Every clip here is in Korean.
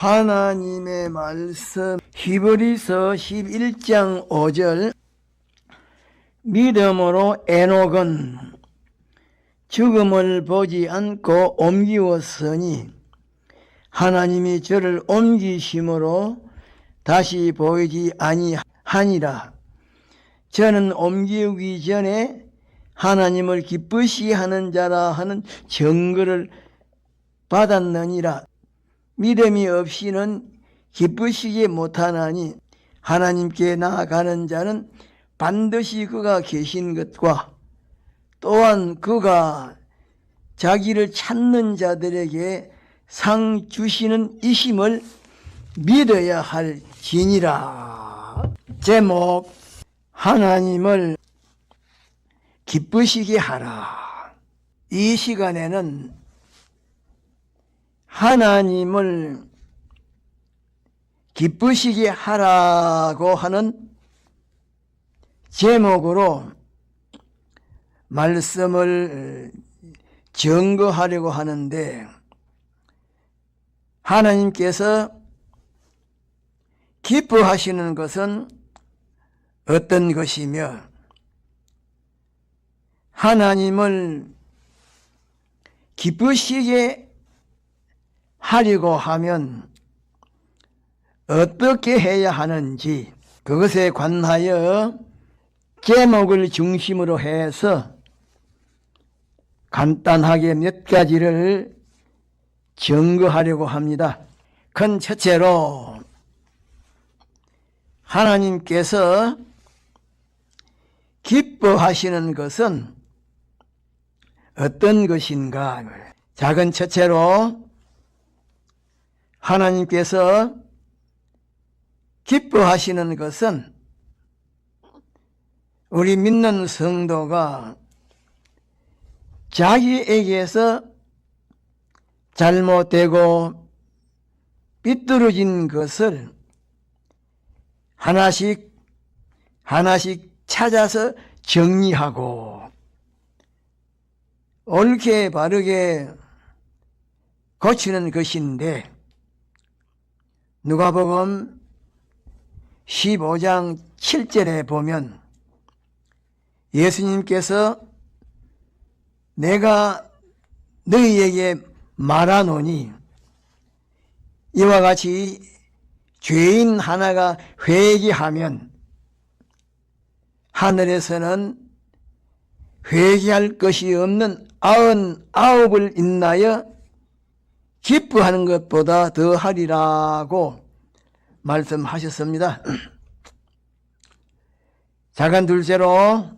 하나님의 말씀 히브리서 11장 5절 믿음으로 에녹은 죽음을 보지 않고 옮기었으니 하나님이 저를 옮기심으로 다시 보이지 아니하니라. 저는 옮기기 전에 하나님을 기쁘시게 하는 자라 하는 증거를 받았느니라. 믿음이 없이는 기쁘시게 못하나니 하나님께 나아가는 자는 반드시 그가 계신 것과 또한 그가 자기를 찾는 자들에게 상 주시는 이심을 믿어야 할지니라. 제목, 하나님을 기쁘시게 하라. 이 시간에는 하나님을 기쁘시게 하라고 하는 제목으로 말씀을 증거하려고 하는데, 하나님께서 기뻐하시는 것은 어떤 것이며 하나님을 기쁘시게 하려고 하면 어떻게 해야 하는지, 그것에 관하여 제목을 중심으로 해서 간단하게 몇 가지를 증거하려고 합니다. 큰 첫째로 하나님께서 기뻐하시는 것은 어떤 것인가? 작은 첫째로 하나님께서 기뻐하시는 것은 우리 믿는 성도가 자기에게서 잘못되고 삐뚤어진 것을 하나씩 찾아서 정리하고 옳게 바르게 고치는 것인데, 누가복음 15장 7절에 보면 예수님께서 내가 너희에게 말하노니 이와 같이 죄인 하나가 회개하면 하늘에서는 회개할 것이 없는 99을 인하여 기뻐하는 것보다 더하리라고 말씀하셨습니다. 작은 둘째로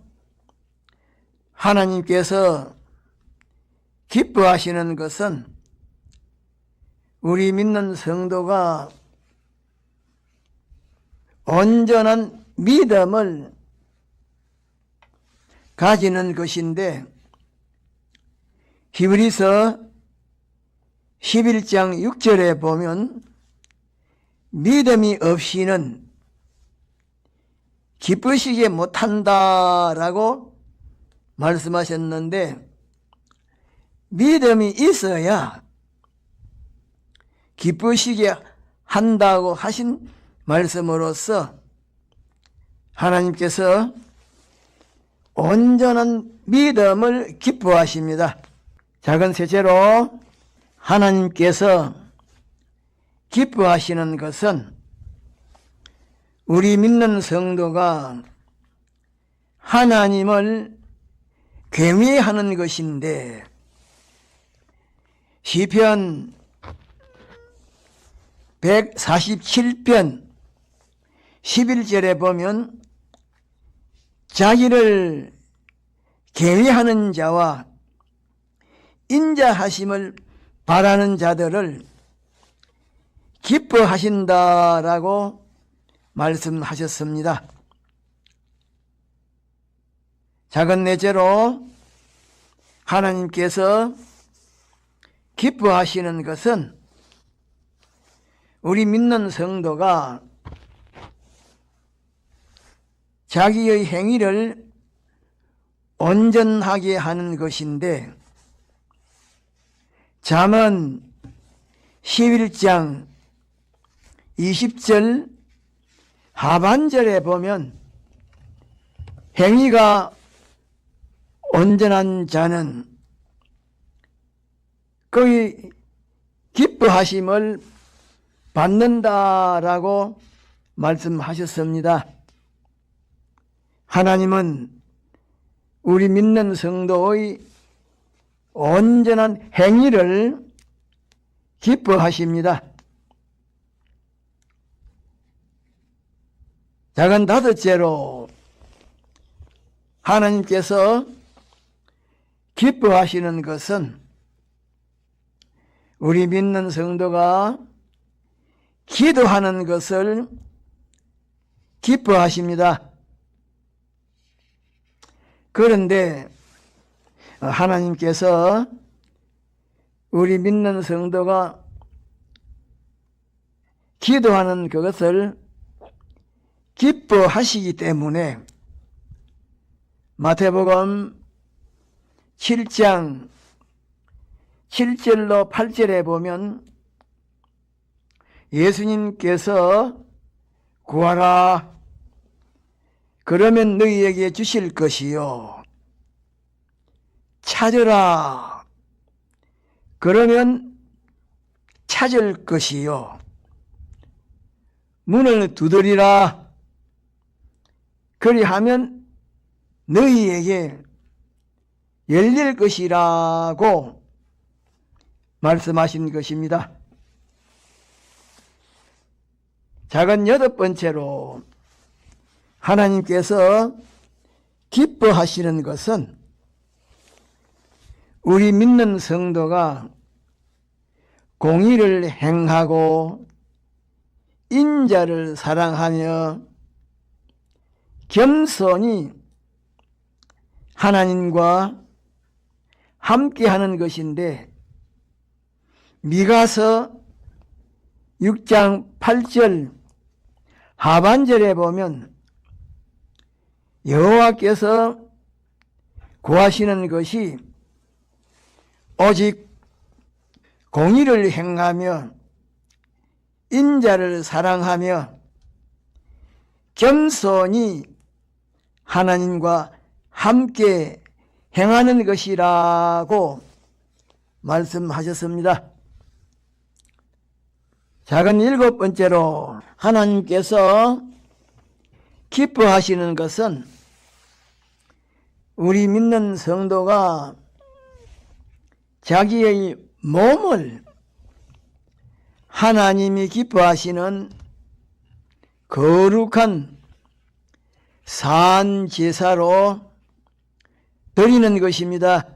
하나님께서 기뻐하시는 것은 우리 믿는 성도가 온전한 믿음을 가지는 것인데, 히브리서 11장 6절에 보면 믿음이 없이는 기쁘시게 못한다라고 말씀하셨는데, 믿음이 있어야 기쁘시게 한다고 하신 말씀으로서 하나님께서 온전한 믿음을 기뻐하십니다. 작은 셋째로 하나님께서 기뻐하시는 것은 우리 믿는 성도가 하나님을 경외하는 것인데, 시편 147편 11절에 보면 자기를 경외하는 자와 인자하심을 바라는 자들을 기뻐하신다라고 말씀하셨습니다. 작은 넷째로 하나님께서 기뻐하시는 것은 우리 믿는 성도가 자기의 행위를 온전하게 하는 것인데, 잠언 11장 20절 하반절에 보면 행위가 온전한 자는 거의 기뻐하심을 받는다라고 말씀하셨습니다. 하나님은 우리 믿는 성도의 온전한 행위를 기뻐하십니다. 작은 다섯째로 하나님께서 기뻐하시는 것은 우리 믿는 성도가 기도하는 것을 기뻐하십니다. 그런데 하나님께서 우리 믿는 성도가 기도하는 그것을 기뻐하시기 때문에 마태복음 7장 7절로 8절에 보면 예수님께서 구하라 그러면 너희에게 주실 것이요 찾으라 그러면 찾을 것이요 문을 두드리라 그리하면 너희에게 열릴 것이라고 말씀하신 것입니다. 작은 여덟 번째로 하나님께서 기뻐하시는 것은 우리 믿는 성도가 공의를 행하고 인자를 사랑하며 겸손히 하나님과 함께하는 것인데 미가서 6장 8절 하반절에 보면 여호와께서 구하시는 것이 오직 공의를 행하며 인자를 사랑하며 겸손히 하나님과 함께 행하는 것이라고 말씀하셨습니다. 작은 일곱 번째로 하나님께서 기뻐하시는 것은 우리 믿는 성도가 자기의 몸을 하나님이 기뻐하시는 거룩한 산 제사로 드리는 것입니다.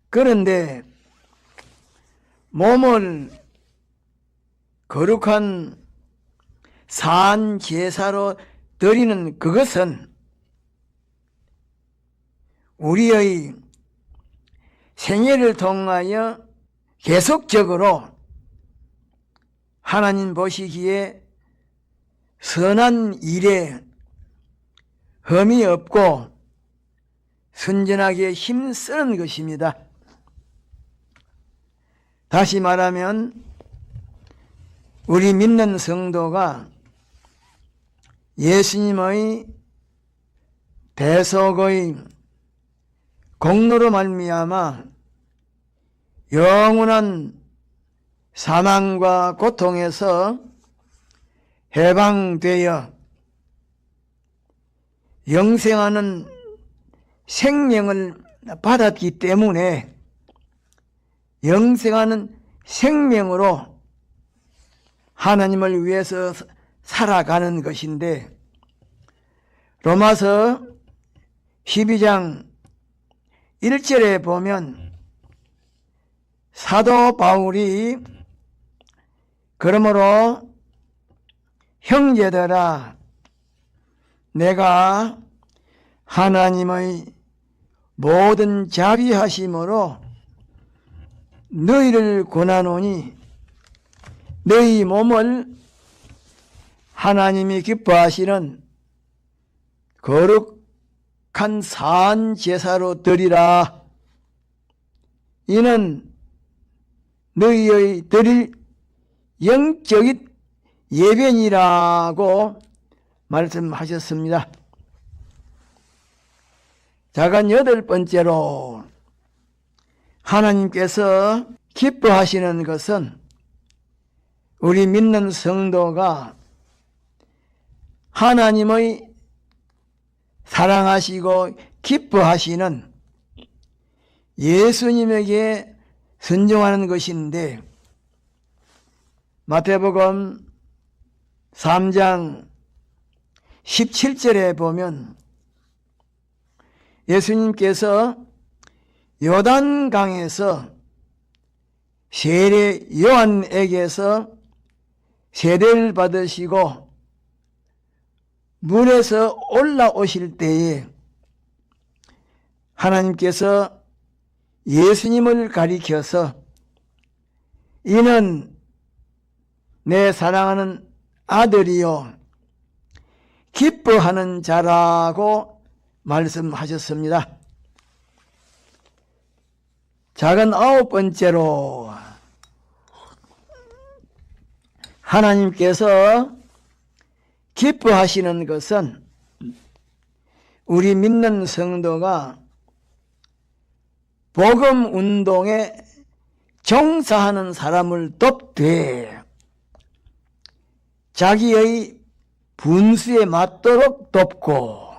그런데 몸을 거룩한 산 제사로 드리는 그것은 우리의 생애를 통하여 계속적으로 하나님 보시기에 선한 일에 흠이 없고 선전하게 힘쓰는 것입니다. 다시 말하면 우리 믿는 성도가 예수님의 대속의 공로로 말미암아 영원한 사망과 고통에서 해방되어 영생하는 생명을 받았기 때문에 영생하는 생명으로 하나님을 위해서 살아가는 것인데 로마서 12장 1절에 보면 사도 바울이 그러므로 형제들아 내가 하나님의 모든 자비하심으로 너희를 권하노니 너희 몸을 하나님이 기뻐하시는 거룩한 산 제사로 드리라. 이는 너희의 드릴 영적인 예변이라고 말씀하셨습니다. 자간 8번째로 하나님께서 기뻐하시는 것은 우리 믿는 성도가 하나님의 사랑하시고 기뻐하시는 예수님에게 순종하는 것인데, 마태복음 3장 17절에 보면 예수님께서 요단강에서 세례 요한에게서 세례를 받으시고 물에서 올라오실 때에 하나님께서 예수님을 가리켜서 이는 내 사랑하는 아들이요 기뻐하는 자라고 말씀하셨습니다. 작은 9번째로 하나님께서 기뻐하시는 것은 우리 믿는 성도가 복음 운동에 종사하는 사람을 돕되 자기의 분수에 맞도록 돕고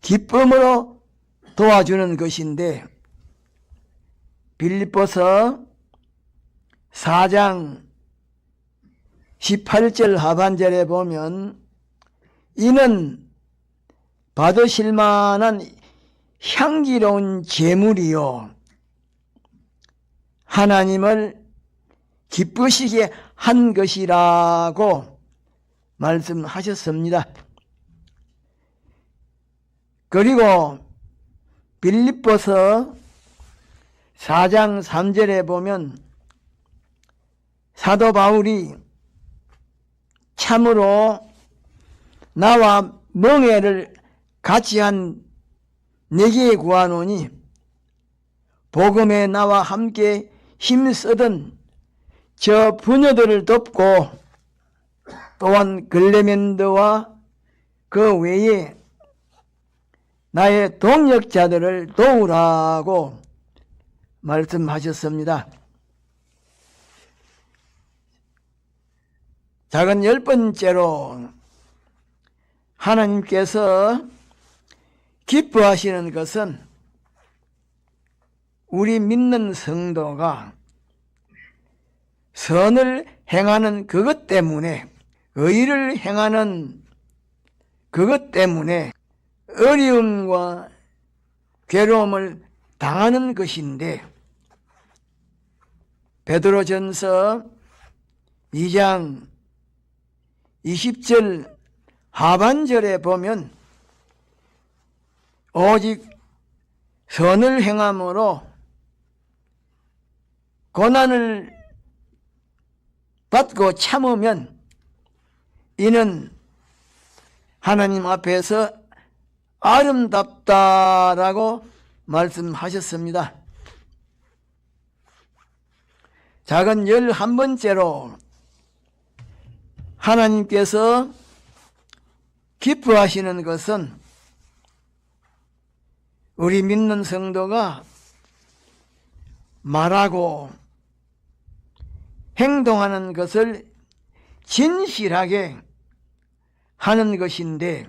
기쁨으로 도와주는 것인데, 빌립보서 4장 18절 하반절에 보면 이는 받으실 만한 향기로운 제물이요 하나님을 기쁘시게 한 것이라고 말씀하셨습니다. 그리고 빌립보서 4장 3절에 보면 사도 바울이 참으로 나와 멍에를 같이 한 내게 구하노니 복음에 나와 함께 힘쓰던 저 부녀들을 돕고 또한 글레멘드와 그 외에 나의 동역자들을 도우라고 말씀하셨습니다. 작은 10번째로 하나님께서 기뻐하시는 것은 우리 믿는 성도가 선을 행하는 그것 때문에, 의를 행하는 그것 때문에 어려움과 괴로움을 당하는 것인데, 베드로전서 2장 20절 하반절에 보면 오직 선을 행함으로 고난을 받고 참으면 이는 하나님 앞에서 아름답다라고 말씀하셨습니다. 작은 11번째로 하나님께서 기뻐하시는 것은 우리 믿는 성도가 말하고 행동하는 것을 진실하게 하는 것인데,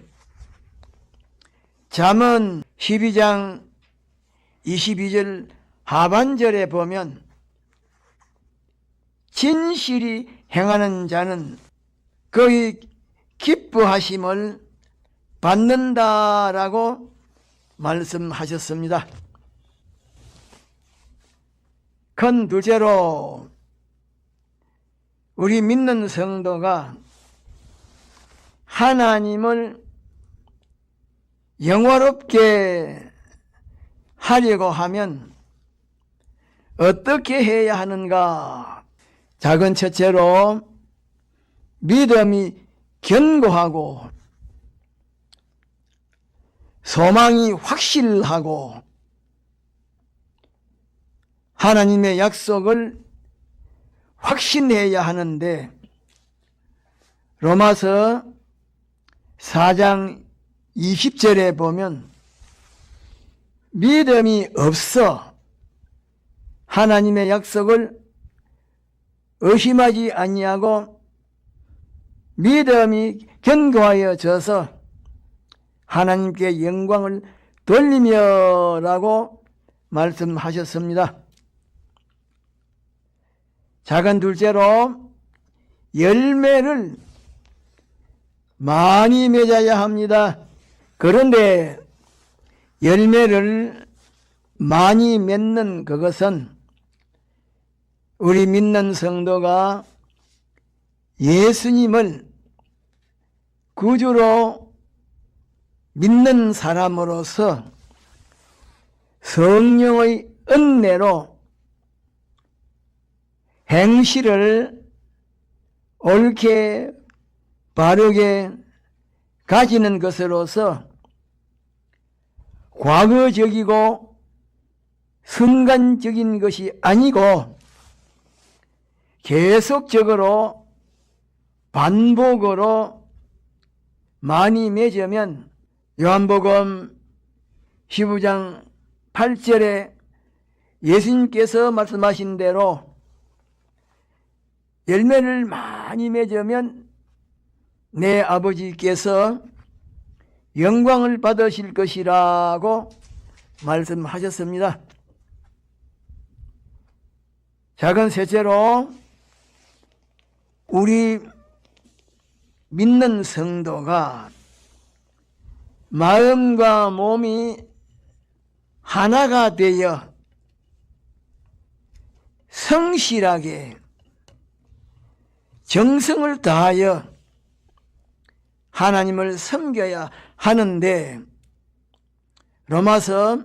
잠언 12장 22절 하반절에 보면 진실이 행하는 자는 그의 기뻐하심을 받는다라고 말씀하셨습니다. 큰 둘째로 우리 믿는 성도가 하나님을 영화롭게 하려고 하면 어떻게 해야 하는가? 작은 첫째로 믿음이 견고하고 소망이 확실하고 하나님의 약속을 확신해야 하는데 로마서 4장 20절에 보면 믿음이 없어 하나님의 약속을 의심하지 아니하고 믿음이 견고하여져서 하나님께 영광을 돌리며라고 말씀하셨습니다. 작은 둘째로 열매를 많이 맺어야 합니다. 그런데 열매를 많이 맺는 그것은 우리 믿는 성도가 예수님을 구주로 믿는 사람으로서 성령의 은혜로 행실을 옳게 바르게 가지는 것으로서 과거적이고 순간적인 것이 아니고 계속적으로 반복으로 많이 맺으면 요한복음 15장 8절에 예수님께서 말씀하신 대로 열매를 많이 맺으면 내 아버지께서 영광을 받으실 것이라고 말씀하셨습니다. 작은 셋째로 우리 믿는 성도가 마음과 몸이 하나가 되어 성실하게 정성을 다하여 하나님을 섬겨야 하는데 로마서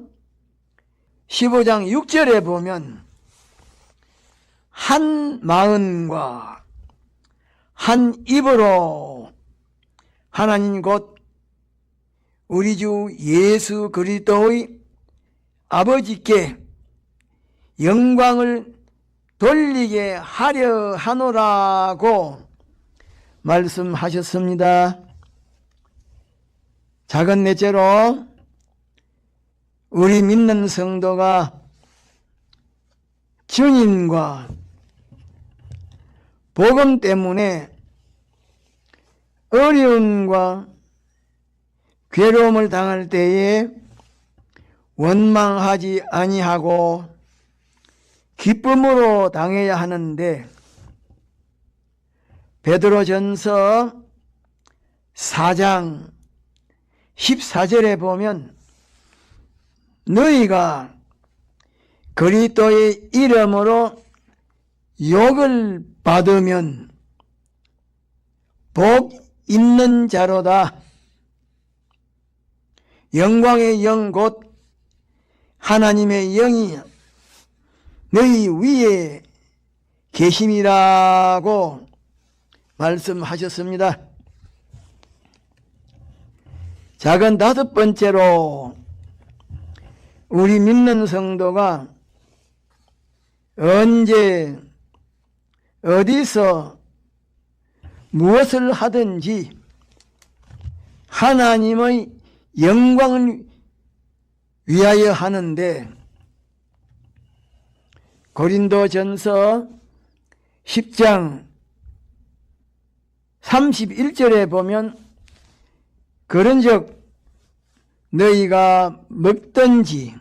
15장 6절에 보면 한 마음과 한 입으로 하나님 곧 우리 주 예수 그리스도의 아버지께 영광을 돌리게 하려 하노라고 말씀하셨습니다. 작은 넷째로 우리 믿는 성도가 주님과 복음 때문에 어려움과 괴로움을 당할 때에 원망하지 아니하고 기쁨으로 당해야 하는데 베드로전서 4장 14절에 보면 너희가 그리스도의 이름으로 욕을 받으면 복 있는 자로다. 영광의 영 곧 하나님의 영이 너희 위에 계심이라고 말씀하셨습니다. 작은 다섯 번째로 우리 믿는 성도가 언제 어디서 무엇을 하든지 하나님의 영광을 위하여 하는데 고린도전서 10장 31절에 보면 그런즉 너희가 먹든지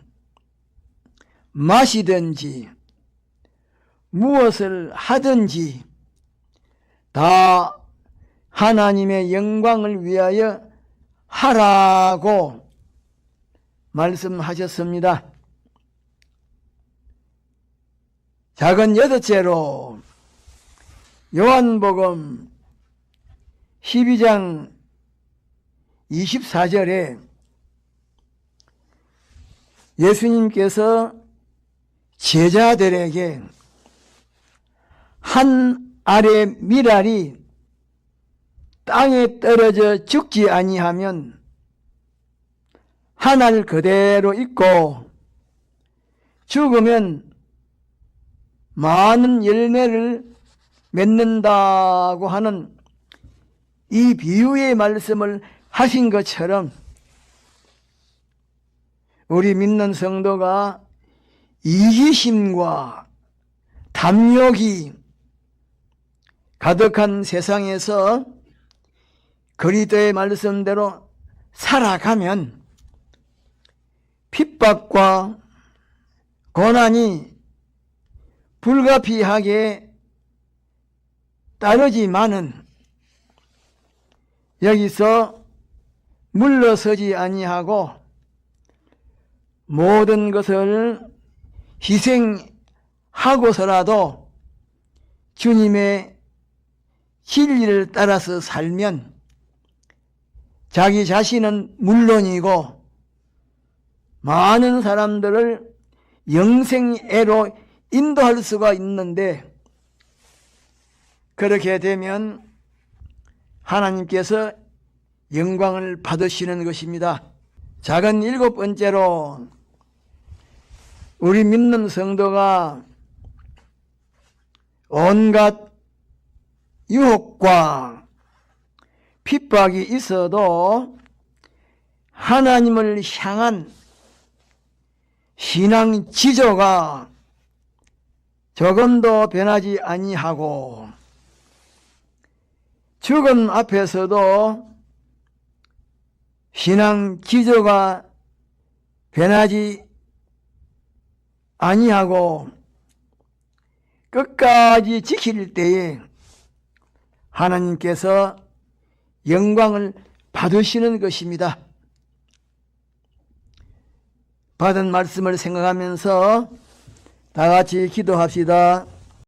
마시든지 무엇을 하든지 다 하나님의 영광을 위하여 하라고 말씀하셨습니다. 작은 여덟째로 요한복음 12장 24절에 예수님께서 제자들에게 한 알의 밀알이 땅에 떨어져 죽지 아니하면 한 알 그대로 있고 죽으면 많은 열매를 맺는다고 하는 이 비유의 말씀을 하신 것처럼 우리 믿는 성도가 이기심과 탐욕이 가득한 세상에서 그리스도의 말씀대로 살아가면 핍박과 고난이 불가피하게 따르지만은 여기서 물러서지 아니하고 모든 것을 희생하고서라도 주님의 진리를 따라서 살면 자기 자신은 물론이고 많은 사람들을 영생애로 인도할 수가 있는데, 그렇게 되면 하나님께서 영광을 받으시는 것입니다. 작은 7번째로 우리 믿는 성도가 온갖 유혹과 핍박이 있어도 하나님을 향한 신앙 지조가 조금도 변하지 아니하고 죽음 앞에서도 신앙 지조가 변하지 아니하고 끝까지 지킬 때에 하나님께서 영광을 받으시는 것입니다. 받은 말씀을 생각하면서 다 같이 기도합시다.